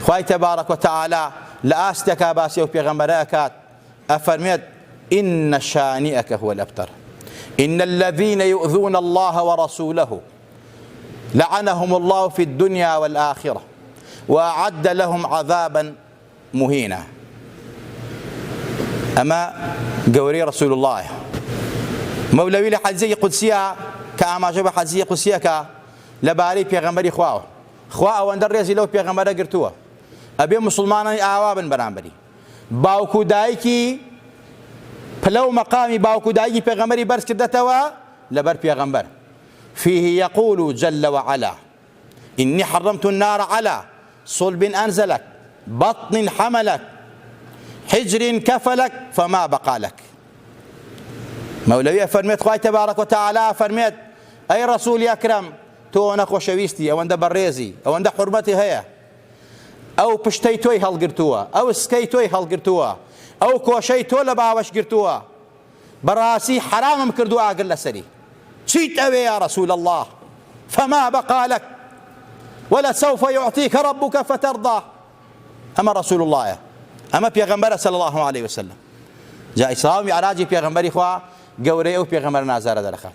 خوای تبارك وتعالى لآستك باسي وبيغمبركات أفرميت إن شانئك هو الأبتر إن الذين يؤذون الله ورسوله لعنهم الله في الدنيا والآخرة وأعد لهم عذابا مهينا. أما قوري رسول الله مولوي لحديث قدسية كأما جب حديث قدسية لباري بيغمبري خوا وان دريزي لو بيغمبر قرتوه أبي مسلمان آوابا برامبري باوكو دايكي فلو مقامي باوكو دايكي بيغمبري برس كردتوا لبر بيغمبر فيه يقول جل وعلا إني حرمت النار على صلب أنزلك بطن حملك حجر كفلك فما بقى لك. مولوي فرميت خواهي تبارك وتعالى فرميت أي رسول أكرم تو نخو شويستي أو عند بريزي أو عند حرمتي هي أو بشتي توي هالقرتوا أو سكي توي هالقرتوا أو كوشي تولا باوش قرتوا براسي حرام مكردوا أقل سري شيت أبي يا رسول الله فما بقى لك ولا سوف يعطيك ربك فترضى. أما رسول الله أما بيغمبر صلى الله عليه وسلم جاء إسراء ومعراج بيغمبر إخوة قوري أو بيغمبر نازار درخات